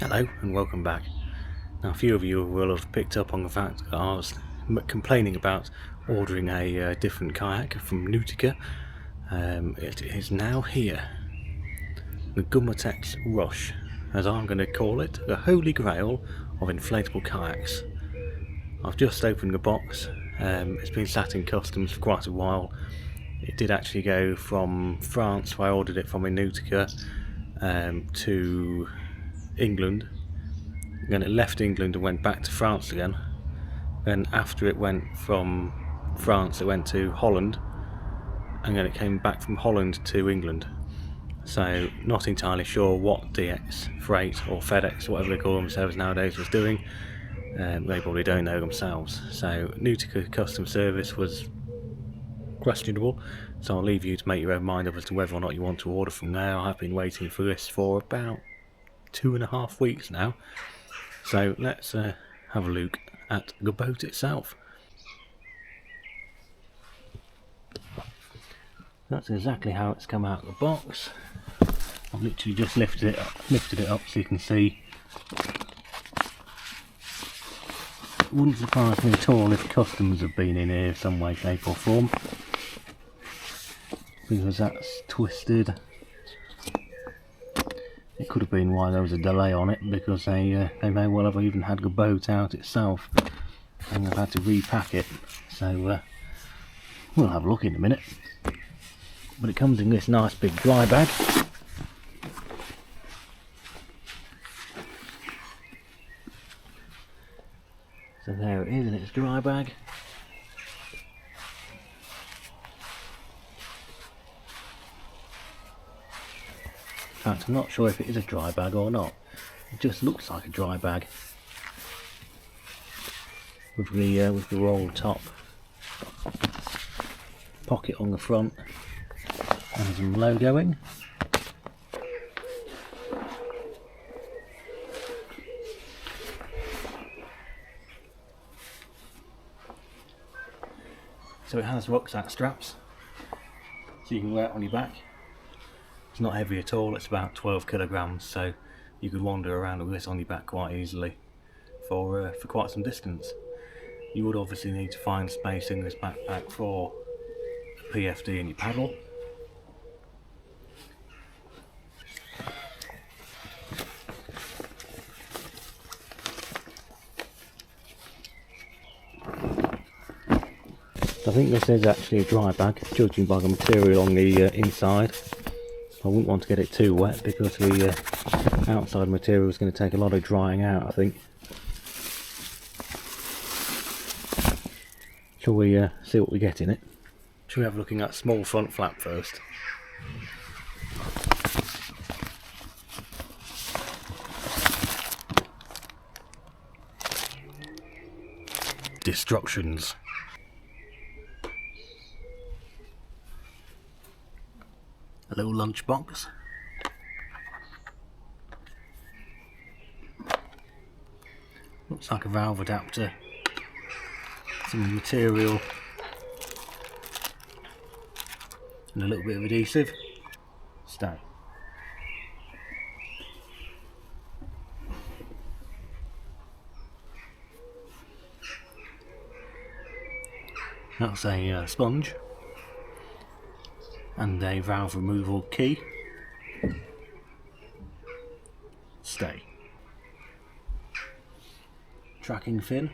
Hello and welcome back. Now a few of you will have picked up on the fact that I was complaining about ordering a different kayak from Nautica. It is now here. The Gumotex Rush, as I'm going to call it, the holy grail of inflatable kayaks. I've just opened the box. It's been sat in customs for quite a while. It did actually go from France, where I ordered it from in Nautica, to England. Then it left England and went back to France again. Then after it went from France, it went to Holland, and then it came back from Holland to England. So not entirely sure what DX Freight or FedEx, whatever they call themselves nowadays, was doing. They probably don't know themselves. So Nautica customer service was questionable, so I'll leave you to make your own mind up as to whether or not you want to order from there. I have been waiting for this for about 2.5 weeks now. So let's have a look at the boat itself. That's exactly how it's come out of the box. I've literally just lifted it up so you can see. It wouldn't surprise me at all if customers have been in here some way, shape or form, because that's twisted. It could have been why there was a delay on it, because they may well have even had the boat out itself and they've had to repack it. So we'll have a look in a minute. But it comes in this nice big dry bag. So there it is in its dry bag. In fact, I'm not sure if it is a dry bag or not. It just looks like a dry bag with the roll top, pocket on the front, and some logoing. So it has rucksack straps, so you can wear it on your back. It's not heavy at all, it's about 12 kilograms, so you could wander around with this on your back quite easily for quite some distance. You would obviously need to find space in this backpack for a PFD and your paddle. I think this is actually a dry bag, judging by the material on the inside. I wouldn't want to get it too wet because the outside material is going to take a lot of drying out, I think. Shall we see what we get in it? Shall we have a look at that small front flap first? Destructions. A little lunch box. Looks like a valve adapter. Some material. And a little bit of adhesive. Stay. That's a sponge. And a valve removal key. Stay. Tracking fin.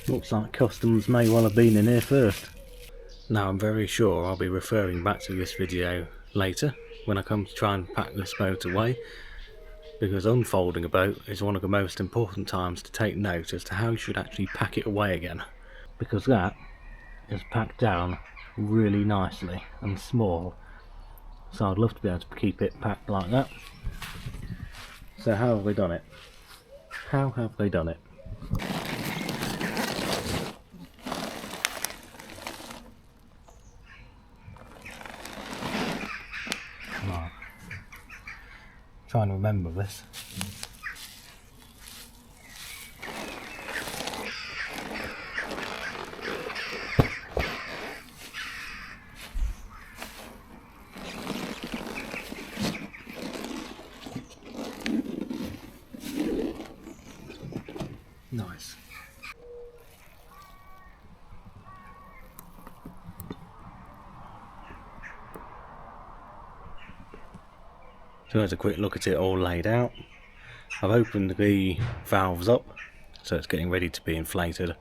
Looks like customs may well have been in here first. Now I'm very sure I'll be referring back to this video later when I come to try and pack this boat away, because unfolding a boat is one of the most important times to take note as to how you should actually pack it away again, because that is packed down really nicely and small, so I'd love to be able to keep it packed like that. So how have they done it? How have they done it? Right. Trying to remember this. So here's a quick look at it all laid out. I've opened the valves up, so it's getting ready to be inflated.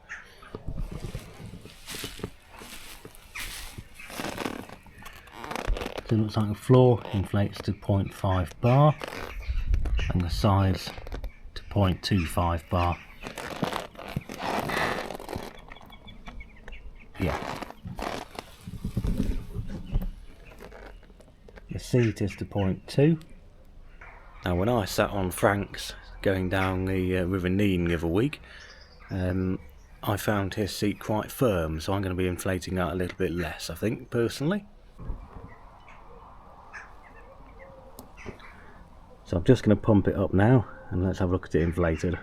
So it looks like the floor inflates to 0.5 bar and the sides to 0.25 bar. Yeah. The seat is to 0.2. Now when I sat on Frank's going down the River Nene the other week, I found his seat quite firm, so I'm going to be inflating that a little bit less, I think, personally. So I'm just going to pump it up now and let's have a look at it inflated.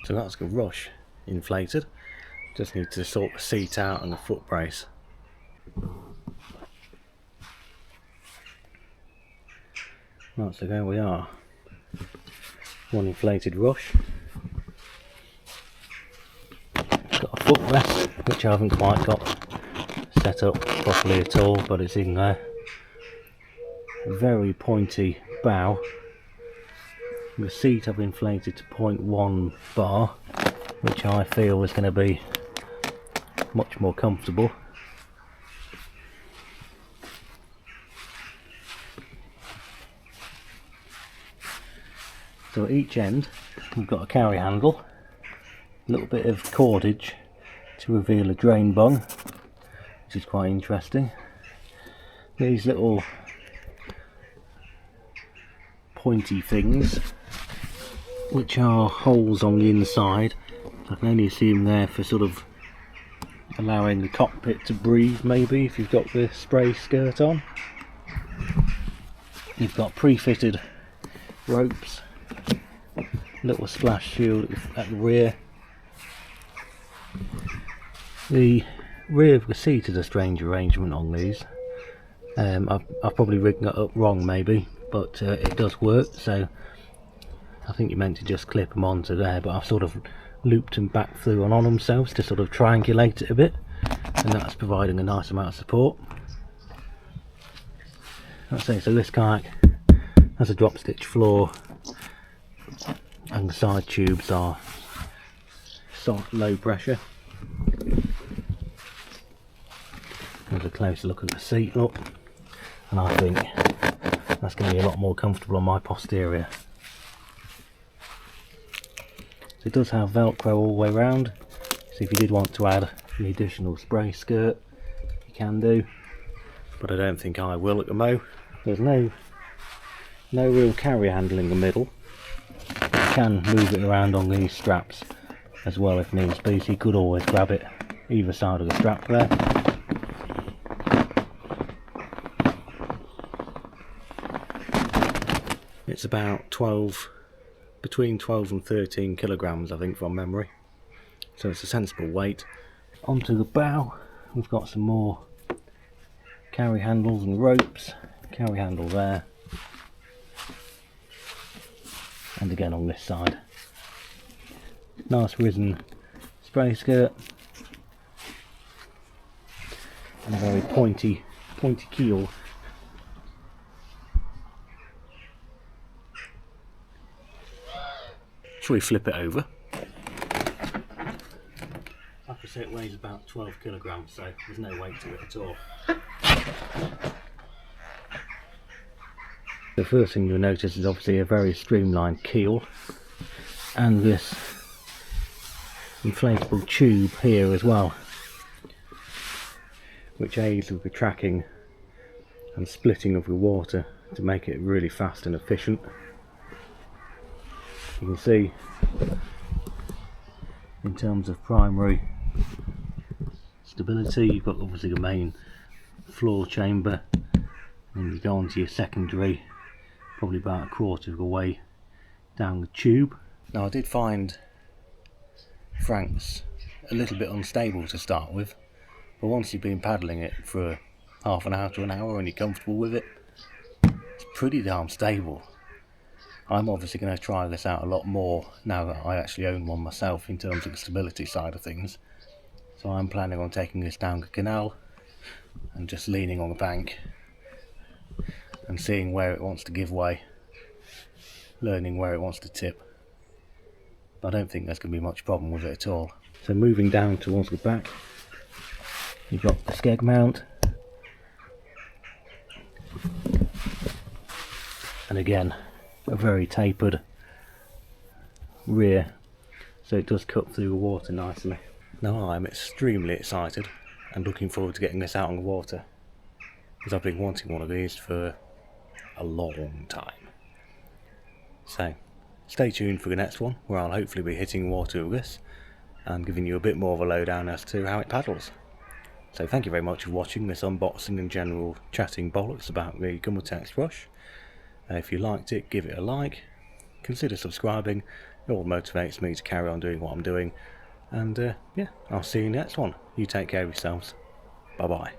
So that's the Rush inflated. Just need to sort the seat out and the foot brace. Right, so there we are. One inflated Rush. It's got a footrest, which I haven't quite got set up properly at all, but it's in there. A very pointy bow. The seat I've inflated to 0.1 bar, which I feel is going to be much more comfortable. So at each end we've got a carry handle, a little bit of cordage to reveal a drain bung, which is quite interesting. These little pointy things, which are holes on the inside. I can only assume they're for sort of allowing the cockpit to breathe, maybe, if you've got the spray skirt on. You've got pre-fitted ropes, little splash shield at the rear. The rear of the seat is a strange arrangement on these. I've probably rigged that up wrong maybe, but it does work, so I think you're meant to just clip them onto there, but I've sort of looped them back through and on themselves to sort of triangulate it a bit, and that's providing a nice amount of support. Let's say, so this kayak has a drop stitch floor and the side tubes are soft, low pressure. There's a closer look at the seat, look, and I think that's going to be a lot more comfortable on my posterior. So it does have Velcro all the way around, so if you did want to add the additional spray skirt, you can do, but I don't think I will at the mo. There's no real carry handle in the middle. You can move it around on these straps as well if needs be, so you could always grab it either side of the strap there. It's about between 12 and 13 kilograms I think from memory, so it's a sensible weight. Onto the bow we've got some more carry handles and ropes. Carry handle there, and again on this side. Nice risen spray skirt and a very pointy keel. Shall we flip it over? Like I said, it weighs about 12 kilograms, so there's no weight to it at all. The first thing you'll notice is obviously a very streamlined keel and this inflatable tube here as well, which aids with the tracking and splitting of the water to make it really fast and efficient. You can see in terms of primary stability, you've got obviously the main floor chamber, and you go on to your secondary, probably about a quarter of the way down the tube. Now I did find Frank's a little bit unstable to start with, but once you've been paddling it for half an hour to an hour and you're comfortable with it, it's pretty darn stable. I'm obviously going to try this out a lot more now that I actually own one myself in terms of the stability side of things. So I'm planning on taking this down the canal and just leaning on the bank and seeing where it wants to give way, learning where it wants to tip. But I don't think there's going to be much problem with it at all. So moving down towards the back, you've got the skeg mount, and again a very tapered rear, so it does cut through the water nicely. Now I'm extremely excited and looking forward to getting this out on the water, because I've been wanting one of these for a long time. So stay tuned for the next one, where I'll hopefully be hitting water with this and giving you a bit more of a lowdown as to how it paddles. So thank you very much for watching this unboxing and general chatting bollocks about the Gumotex Rush. If you liked it, give it a like, consider subscribing. It all motivates me to carry on doing what I'm doing. And yeah, I'll see you in the next one. You take care of yourselves. Bye bye.